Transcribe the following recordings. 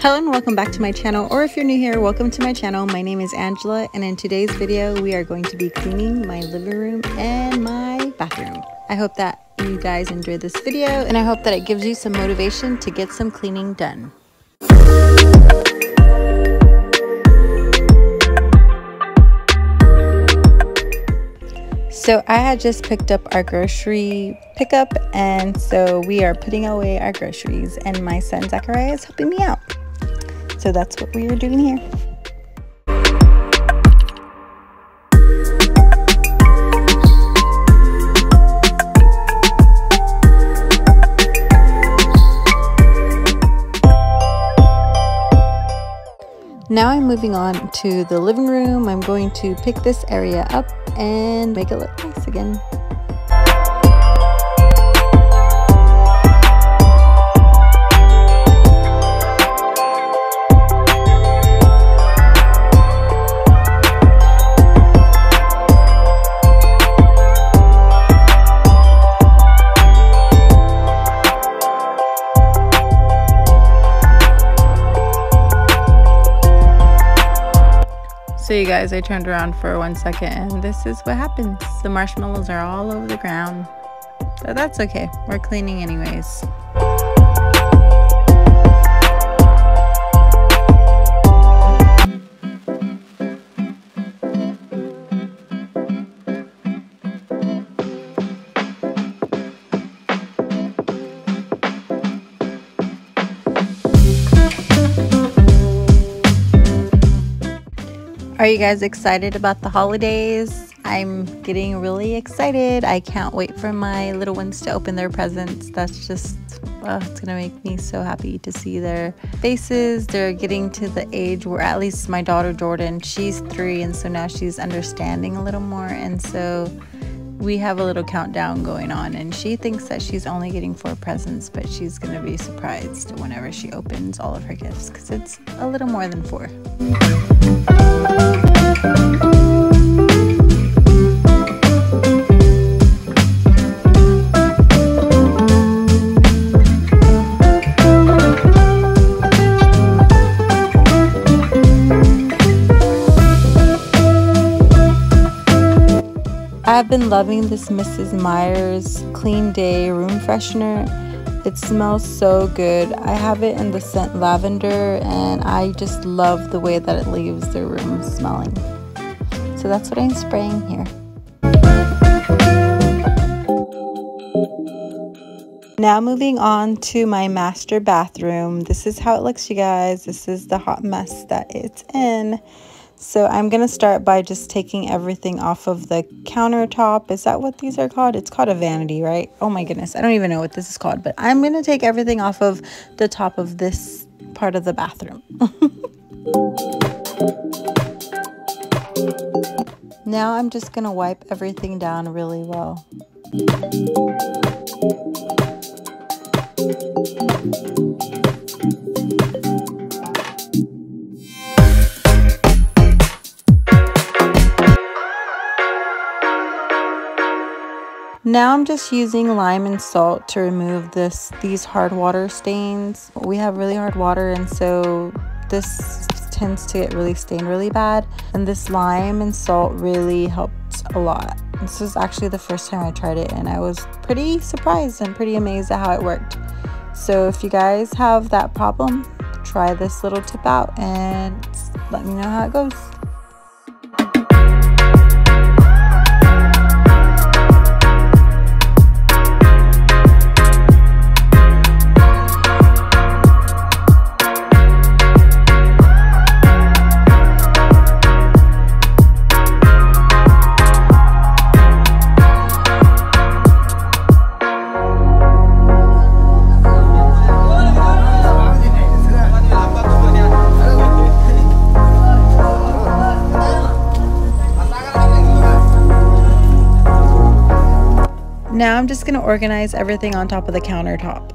Hello and welcome back to my channel, or if you're new here, welcome to my channel. My name is Angela, and in today's video we are going to be cleaning my living room and my bathroom. I hope that you guys enjoyed this video, and I hope that it gives you some motivation to get some cleaning done. So I had just picked up our grocery pickup, and so we are putting away our groceries, and my son Zachariah is helping me out. So that's what we are doing here. Now I'm moving on to the living room. I'm going to pick this area up and make it look nice again. So you guys, I turned around for 1 second and this is what happens. The marshmallows are all over the ground. But that's okay. We're cleaning anyways. Are you guys excited about the holidays? I'm getting really excited. I can't wait for my little ones to open their presents. That's just, it's gonna make me so happy to see their faces. They're getting to the age where, at least my daughter Jordan, she's 3, and so now she's understanding a little more, and so we have a little countdown going on, and she thinks that she's only getting 4 presents, but she's gonna be surprised whenever she opens all of her gifts, because it's a little more than 4. I've been loving this Mrs. Meyer's Clean Day room freshener. It smells so good. I have it in the scent lavender, and I just love the way that it leaves the room smelling. So that's what I'm spraying here. Now moving on to my master bathroom. This is how it looks, you guys. This is the hot mess that it's in. So I'm going to start by just taking everything off of the countertop. Is that what these are called? It's called a vanity, right? Oh my goodness. I don't even know what this is called, but I'm going to take everything off of the top of this part of the bathroom. Now I'm just going to wipe everything down really well. Now I'm just using lime and salt to remove these hard water stains. We have really hard water, and so this tends to get really stained really bad, and this lime and salt really helped a lot. This was actually the first time I tried it, and I was pretty surprised and pretty amazed at how it worked. So if you guys have that problem, try this little tip out and let me know how it goes. Now I'm just going to organize everything on top of the countertop.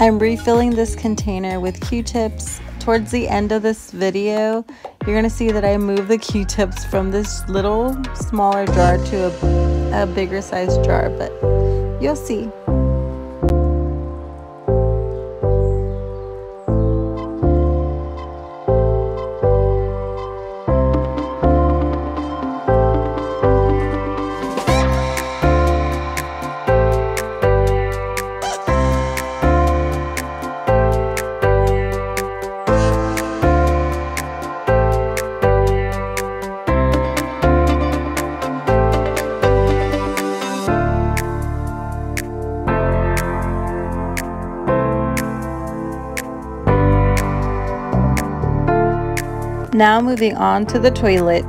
I'm refilling this container with Q-tips. Towards the end of this video, you're going to see that I move the Q-tips from this little smaller jar to a bigger size jar, but you'll see. Now moving on to the toilet.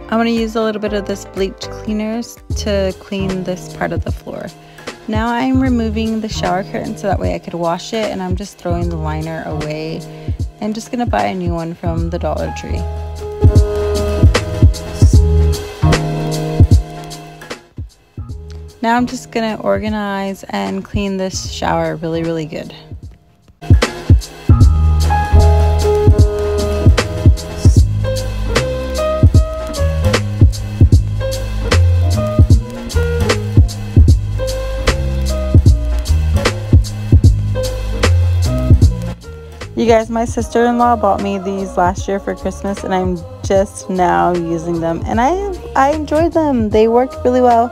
I'm going to use a little bit of this bleach cleaners to clean this part of the floor. Now I'm removing the shower curtain so that way I could wash it, and I'm just throwing the liner away and just going to buy a new one from the Dollar Tree. Now I'm just going to organize and clean this shower really good. You guys, my sister-in-law bought me these last year for Christmas, and I'm just now using them, and I enjoyed them. They worked really well.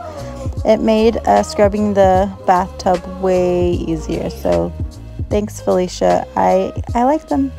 It made scrubbing the bathtub way easier, so thanks, Felicia. I like them.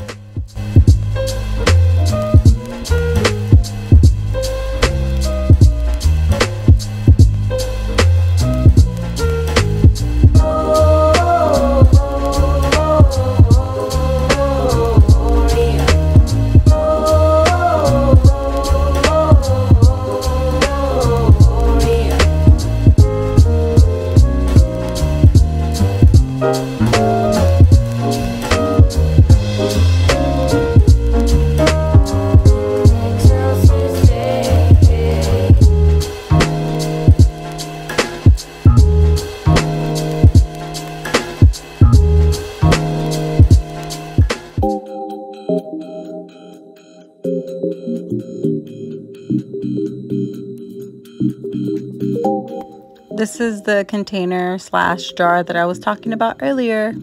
This is the container / jar that I was talking about earlier.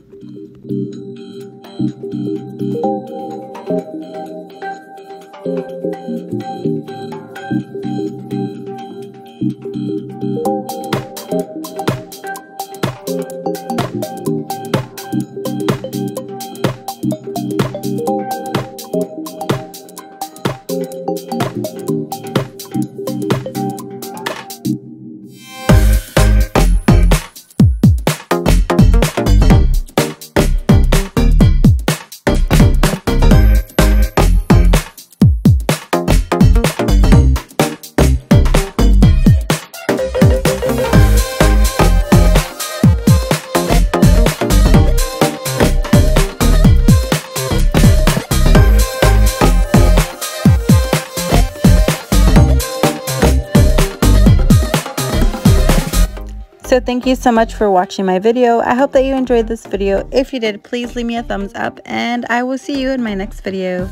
So thank you so much for watching my video. I hope that you enjoyed this video. If you did, please leave me a thumbs up, and I will see you in my next video.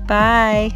Bye.